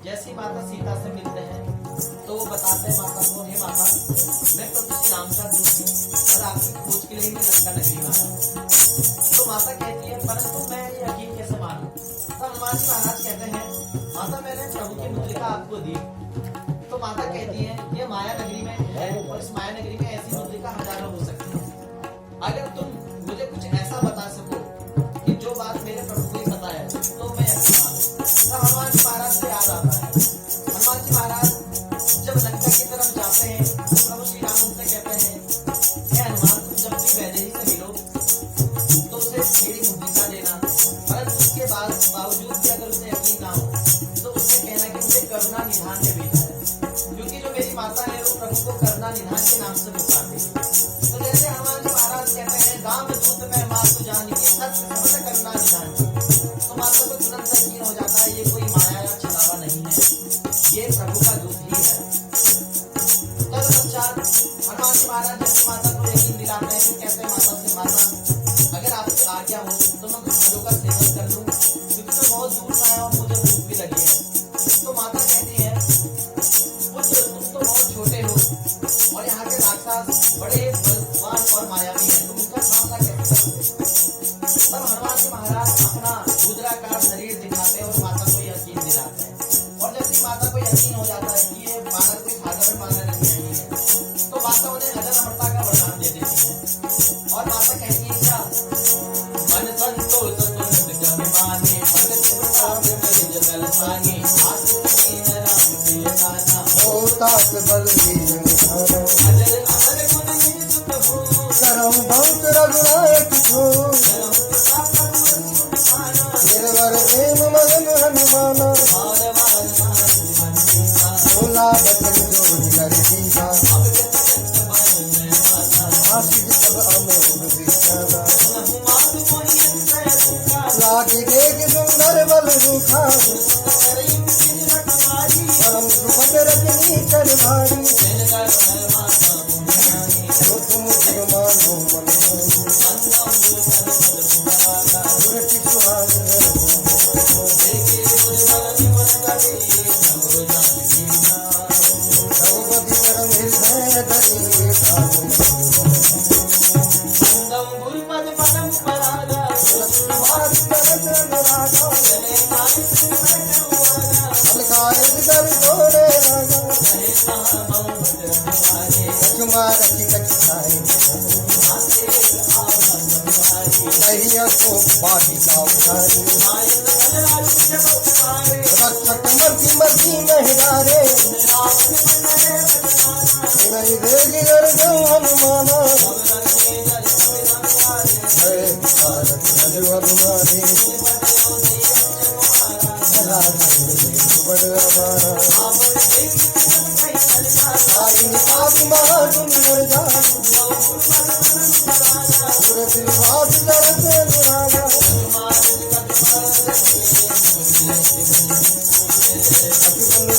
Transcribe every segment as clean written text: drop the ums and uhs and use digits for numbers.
जैसी माता सीता से मिलते हैं तो वो बताते हैं माता को, हे माता मैं प्रभु श्री राम का दूत हूँ और आपकी खोज के लिए मैं लंका नगरी में आया हूँ। तो माता कहती है परंतु मैं ये यकीन कैसे मानूं? तो हनुमान जी महाराज कहते हैं माता मैंने प्रभु की मुद्रिका आपको दी। तो माता कहती है ये माया नगरी में है और इस माया नगरी में ऐसी मुद्रिका हजारों हो सकती है। अगर तुम मुझे कुछ ऐसा बता सको कि जो बात मेरे प्रभु को ही पता है तो मैं यकीन मानूं। तो हनुमान जी महाराज को याद आता है हनुमान जी महाराज जब लंका की तरफ जाते हैं तो प्रभु श्री राम उनसे कहते हैं हे हनुमान तुम जब भी वैदेही से मिलो तो उसे मेरी मुद्रिका देना, परंतु उसके बावजूद भी अगर उसे यकीन ना हो तो उससे कहना कि मुझे करुणा निधान ने भेजा है, क्योंकि जो मेरी माता है वो प्रभु को करुणा निधान के नाम से पुकारती है। तो जैसे हनुमान जी महाराज कहते हैं राम दूत में मातु जानी सत्य समझ करुणा निधान, तो माता को तुरंत यकीन हो जाता है ये कोई माया या छलावा नहीं है, ये प्रभु का दूत ही है। तदपश्चात हनुमान जी महाराज जब माता को यकीन दिलाते हैं तो कहते हैं माता से माता अगर आपकी आज्ञा हो तो मैं कुछ फलों का सेवन कर लूं, क्योंकि मैं बहुत दूर से आया हूँ मुझे भूख भी लगी है। तो माता कहती है पुत्र तुम तो बहुत छोटे हो और यहाँ के राक्षस बड़े बलवान और मायावी हैं, तुम उनका सामना कैसे करोगे? तब हनुमान जी महाराज अपना रुद्राकार शरीर दिखाते हैं और माता को यकीन दिलाते हैं। और जैसे माता को यकीन हो जाता है कि ये बालक कोई साधारण बालक नहीं है तो माता उन्हें अजर अमरता का वरदान दे देती है। और माता कहती है क्या मन संतोष जग माने मन सुखाग में जगल पानी आसुकीन राम प्रिय गाना होता बल अजर अमर गुण निज सुख हो करम बहुत रघुनायक छो निर्वर प्रेम मगन हनुमाना भोला बचन जोड़ कर सीता आशिक सब अमोघ विख्याता लागी देख सुंदर बल रूखा परम सुभग रजनी कर भारी तुम जग मानो मन सुरति सुहाग रघुपति परम हृदय धरी मर्जी मेहरारे हनुमाना महान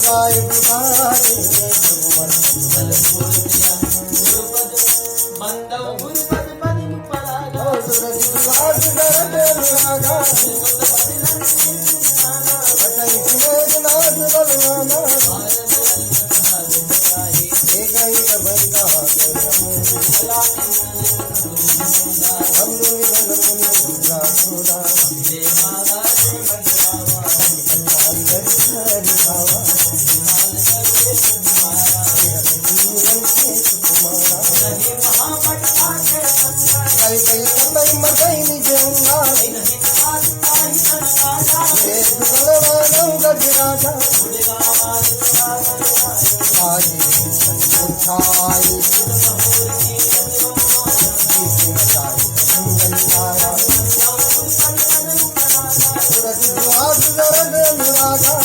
गाय बिगारे प्रभु बल फूल दिया गुरुपद बंदव गुरुपद बनि परागा सूरज विवाद दरद अनुरागा गुरुपद बदलन से निशाना हटाई मेघनाथ बलवाना भारत भारत जाहि एक ही बंदा कला गुरुला हमनु निधन मुनि दूरा दूरा जय माता श्री बचावा हरि हरि भावा काल करे तुम्हारा जीवन के तुम्हारा नहीं महापटवा के संगा गई गई कतई मगई निज अंगा नहीं नवाज ताहि तनवाजा एक बलवान गजराजा गुड़गा मार सदा आये उठाई महूर की रंगों जीती मचाई संगन आया सूरज विवाद दरद अनुरागा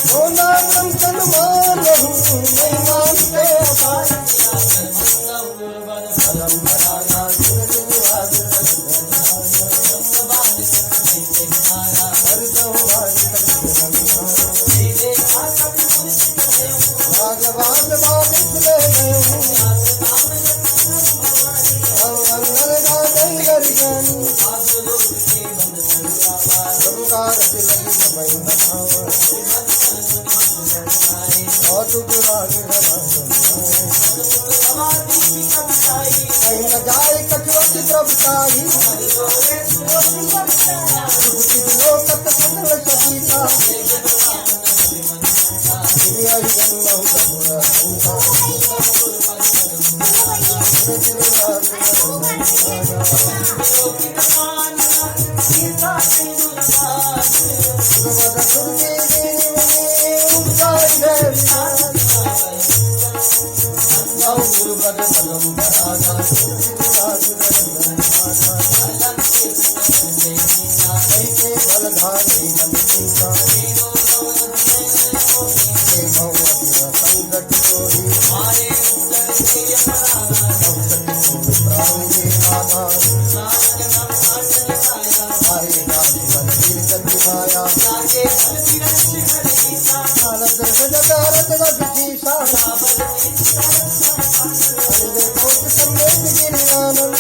सोना मंथन मानहु नहीं मानते अपार अलम भरागा सूरज विवाद दरद अनुरागा हर दो भारी भागवान बालिक ले गयो अंगल गाने गरियानी संगार तिलक समय नभावा और दुराग कहीं न जाए कटवट प्रभुताई सुखी लोकत सकल सबीता दुनिया ही जन्म सबुरा गुरु पद पदम भरागा के बल धारी मन सीता संकट कोई प्राण के नाना आए नाम बल गिरगति माया भारत जगत रथ शीशा अंधे कोट समेत गिरियानंद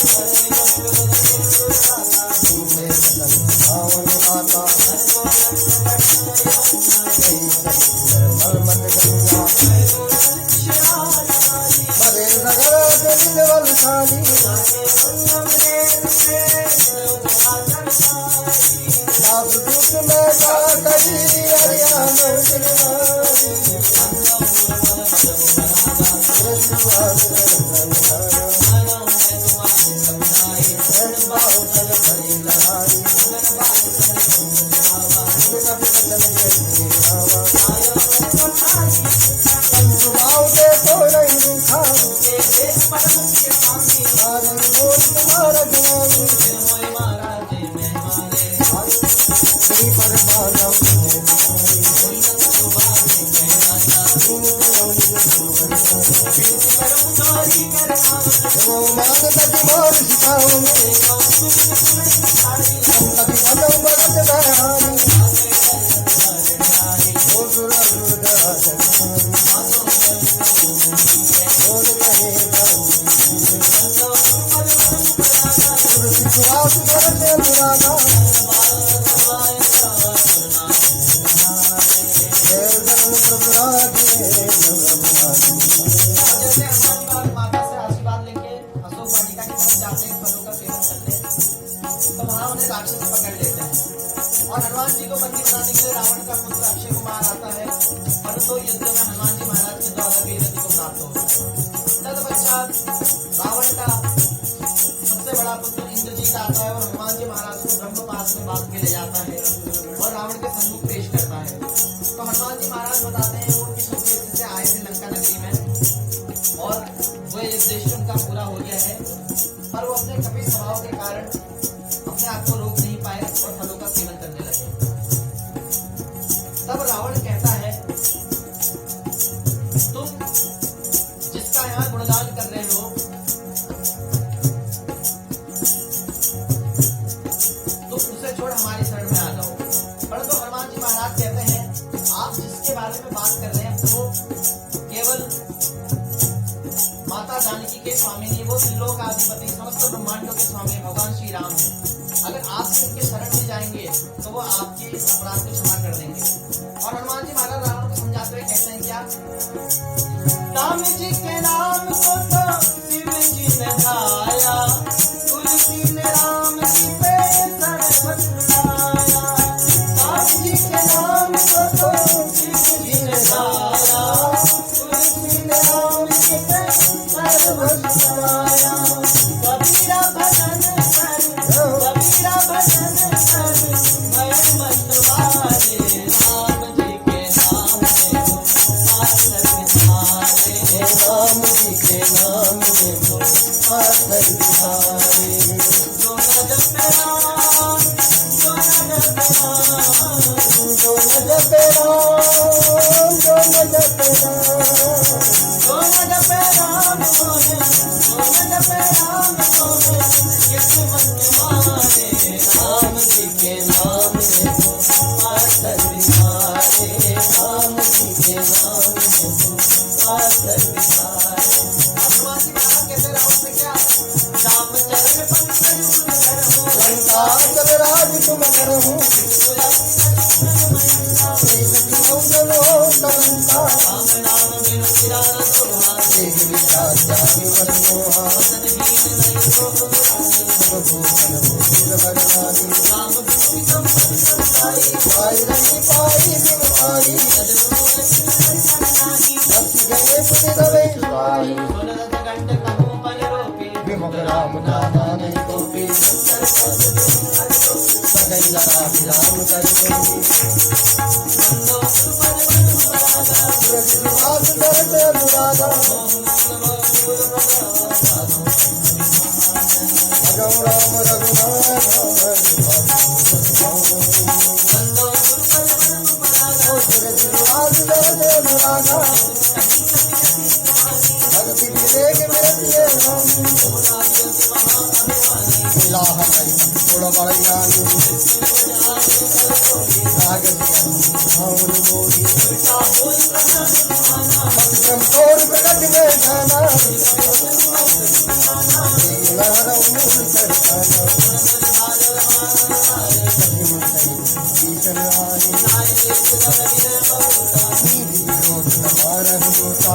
दूल्हे सदन भावन माता मल मत गंगा मरे नगर दिल वलसाली दास दूत में का करी हरियाणा तुम्हारा ज्ञानी पर बालम मान तक मोर सिखाओ तक बनम भगत दहानी ओ सुर अनुरागा प्रभु राधे जैसे हनुमान माता से आशीर्वाद लेके अशोक वाटिका की तरफ जाते हैं, फलों का सेवन करते हैं, तो वहां उन्हें राक्षस पकड़ लेते हैं और हनुमान जी को बंदी बनाने के लिए रावण का पुत्र अक्षय कुमार आता है, परंतु युद्ध में हनुमान जी महाराज के द्वारा वीरगति को प्राप्त होता है। तदपश्चात रावण का सबसे बड़ा पुत्र इंद्रजीत आता है और हनुमान जी महाराज को ब्रह्मपाश में बांध के ले जाता है और रावण के सम्मुख पेश करता है। तो हनुमान जी महाराज बताते हैं वो किस उद्देश्य से आए थे लंका नगरी में और वो एक उद्देश्य उनका पूरा हो गया है, पर वो अपने कपि स्वभाव के कारण अपने आप को रोक नहीं पाए और फलों का सेवन करने लगे। तब रावण कहता है, तुम जिसका यहाँ गुणगान कर रहे हो तुम उसे छोड़ हमारी शरण में आ जाओ। राम जी के नाम को तो शिव जी ने गाया, तुलसी ने राम जी पे सर्वत सुनाया। राम जी के नाम को तो शिव जी ने गाया, तुलसी ने राम जी पे सर्वत सुनाया। कबीरा भजन कर, कबीरा भजन कर, मैं मन मारे। राम जी के नाम से हो आसर बिसारे। राम जी के नाम में हो आसर बिसारे। जो न जपे राम, जो न जपे राम, जो न जपे राम, जो न जपे राम, जो न जपे राम मोहे, जो न जपे राम मोहे, किस्मत में मारे। राम जी के नाम में हो आसर बिसारे। राम जी के नाम में हो आसर बिसारे। भगवान जी कहा कैसे राम से क्या? राम चरण पंकज सुंदर हो, लंका चल राज तुम करहु, मंगल हो लंका। राम नाम बिनु सिराना सोहा, देख विचार विमल मोहा, हीन नहीं तो बुराई। भूषण हो वीर बरनारी। राम बिनु संपत्ति संताई, पाई रही पाई बिन पाई, सदगुरु दर्शन नाही। भक्ति गए पुनि रवे पाई। सुनत कंठ कहूँ परिरोपी, विमुख राम नामा नहीं कोपी, सदै लगा विराम कर जोगी। बंदो गुरु पद बंधु बरागा, सूरज दुआस दर्द अनुरागा, भजौ राम रघुनाथ बंदो गुरु पद बंधु बरागा, सूरज दुआस दर्द अनुरागा, भक्ति विवेक विरतिये स्वामी। मिला हमारी थोड़ा बड़ा ज्ञानी, भावन बोली भक्तिक्रम छोड़ प्रकट में जाना, नारद मूल कर जाना। भीषण आए नीति विरोध हमारा होता,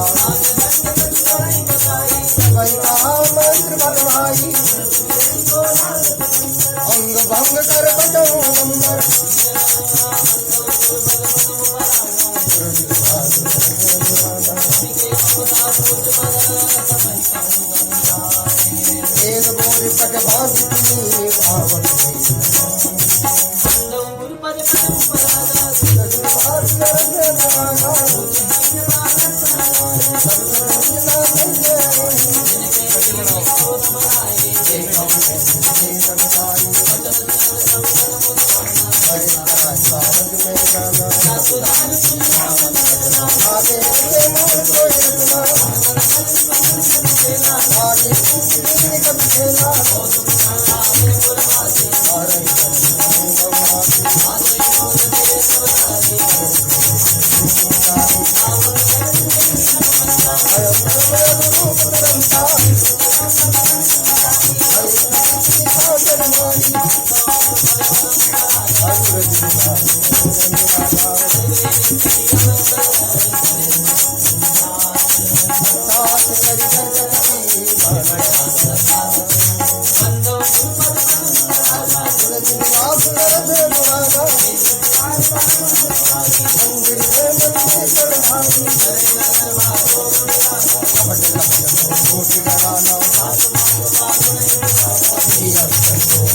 वही कहा मंत्र भगवाई, अंग भंग कर बटऊ नंबर। तेल बोरी पट भांति तुम्ही भावन बंदो गुरु पद बंधु बरागा, बंदो गुरु पद बंधु बरागा, आगे आगे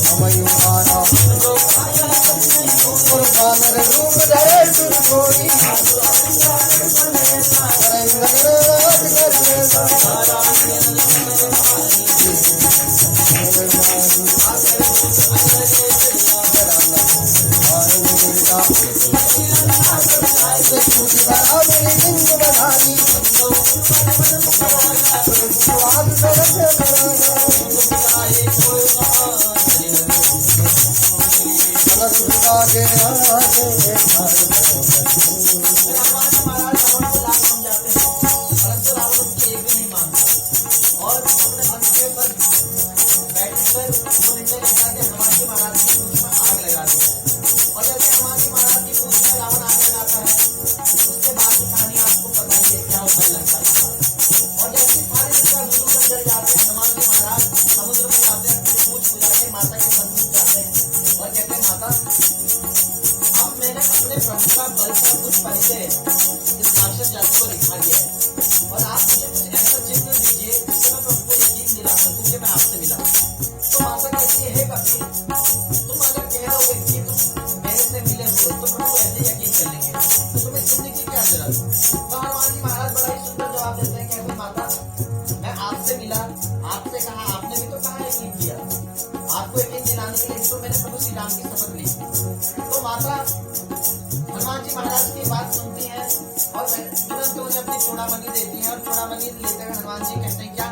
रामायण महाराज रावण को लाख बन जाते हैं, परंतु रावण उसकी एक भी नहीं मानता। क्या होता है लंका का पार। और जैसे सारे लंका गुरु बन चले जाते हैं, हनुमान जी महाराज समुद्र में जाते हैं, अपनी पूछ बुझा के माता के सन्मुख जाते हैं और कहते हैं माता अब मैंने अपने प्रभु का बल का कुछ परिचय इस राक्षस जाति को दिखा दिया है और आप मुझे कुछ ऐसा चिन्ह दीजिए जिससे मैं प्रभु को यकीन दिला सकूं कि मैं आपसे मिला। तो माता कहती है हे कपिल, तुम अगर कह रहे हो कि तुम मेरे से मिले हो तो प्रभु ऐसे यकीन कर लेंगे, तो तुम्हें चिन्ह की क्या जरूरत। तो हनुमान जी महाराज बड़ा ही सुंदर जवाब देते हैं कि माता मैं आपसे मिला, आपसे कहा, आपने भी तो कहा यकीन किया, आपको यकीन दिलाने के लिए तो मैंने प्रभु श्री राम की शपथ ली। तो माता हनुमान जी महाराज की बात सुनती है और तुरंत उन्हें अपनी चूड़ामणि देती है और चूड़ामणि लेते हुए हनुमान जी कहते हैं क्या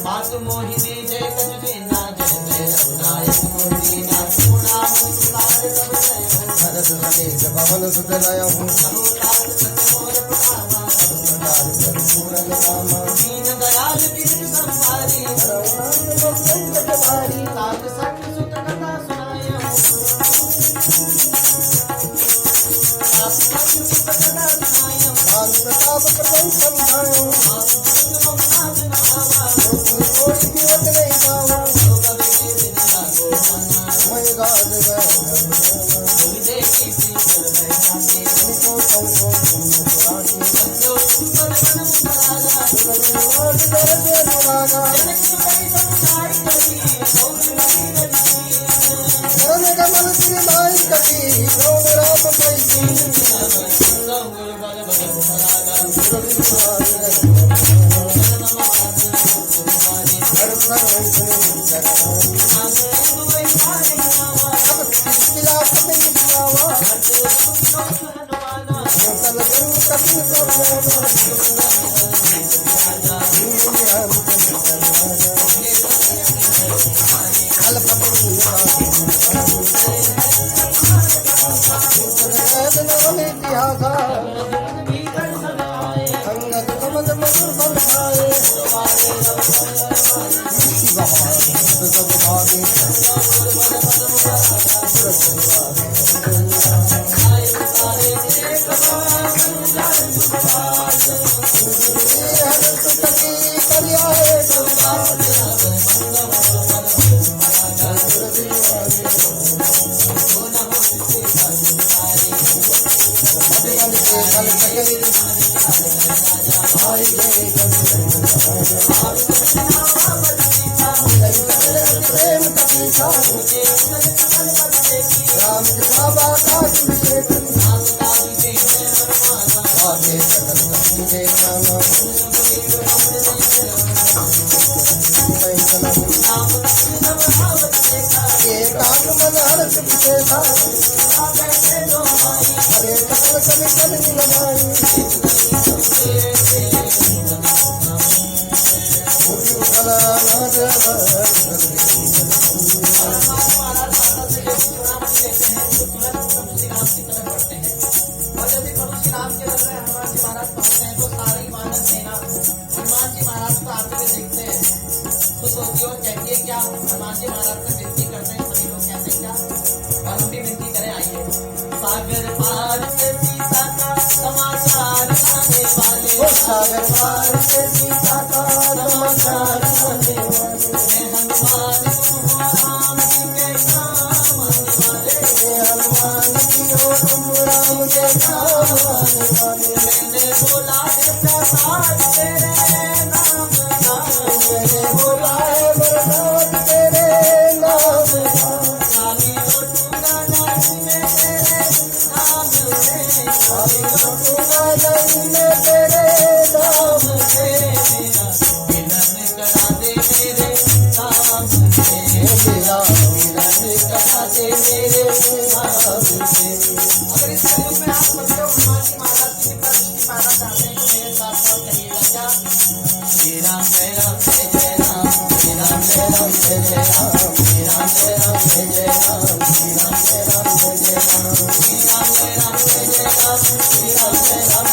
बात मोहि दीजे कजने ना जय रघुनायक मोहि ना चूड़ामणि सुधार सब जय भरत समेत पवन सुत लय हूँ समुदाय सतमोर प्रभावा पूर्ण रामा दीन दयाल बिन संसारी करुणामय तात सत्य सुत कथा सुनाय तात सत्य सुत कथा सुनाय काल प्रताप कपन समझायो कोई कीमत नहीं पावा मैं गाल कमल श्री माई कटी रोम राम पैसी सागर पार से सीता का समाचार लाने वाले सागर पार से सीता का समाचार लाने वाले मैं हनुमान तुम हो राम जी के काम आने वाले हनुमान जी हो तुम राम के काम आने वाले मैंने बोला है प्रसाद तेरे नाम का मैंने बोला है बरसात तेरे नाम का काली लौटूंगा नहीं मैं तेरे नाम से काली लौटूंगा नहीं मैं तेरे नाम से मेरा मिलन करा दे मेरे नाम से मेरा मिलन करा दे मेरे नाम से। अगर इस कलयुग में आप पढ़ते हो हनुमान जी महाराज जी की दृष्टि पाना चाहते हैं तो मेरे साथ साथ कहिएगा क्या श्री राम जय राम जय जय राम श्री राम जय राम जय जय राम श्री राम जय राम जय जय राम श्री राम जय राम जय जय राम श्री राम जय राम जय जय राम श्री राम जय राम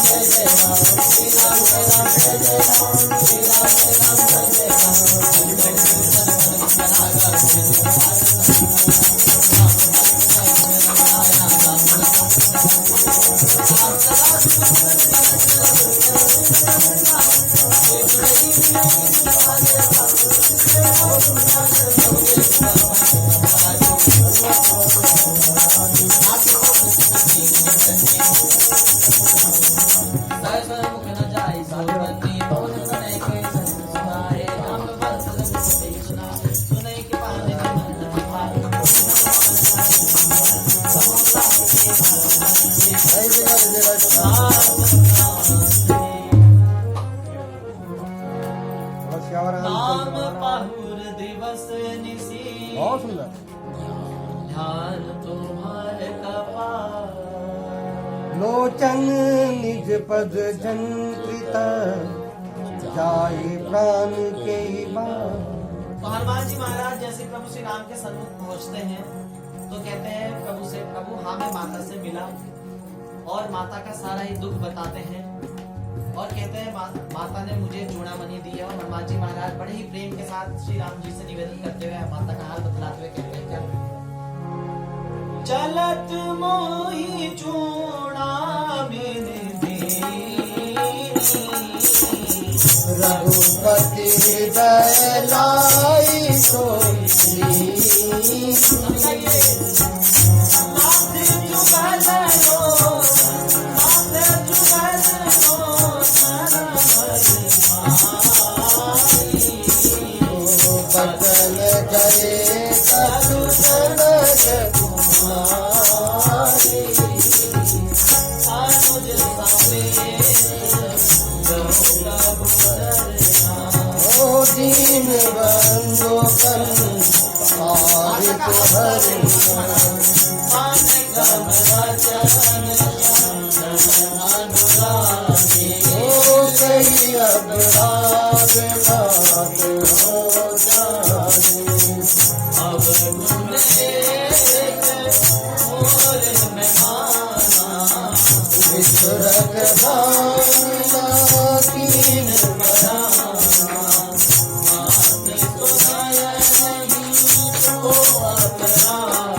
जय जय राम श्री राम जय राम जय जय राम श्री राम जय राम जय जय राम बस यावर नाम पाहुर दिवस निसी बहुत सुंदर ध्यान तुम्हारे कपाल लोचन निज पद जंत्रिता जाए प्राण के बार। तो हनुमान जी महाराज जैसे प्रभु श्री राम के सन्मुख पहुंचते हैं तो कहते हैं प्रभु हाँ मैं माता से मिला और माता का सारा ही दुख बताते हैं और कहते हैं माता ने मुझे चूड़ामणि दी है। और हनुमान जी महाराज बड़े ही प्रेम के साथ श्री राम जी से निवेदन करते हुए माता का हाल बतलाते हुए कहते हैं क्या चलत मोही चूड़ामणि रघुपति हृदय लाई सोई बदन गए सदुसन कुमारी ओ दीन बंदो कन आदि ओ सही अब रात रात हो जाए विचुरक भावना कीन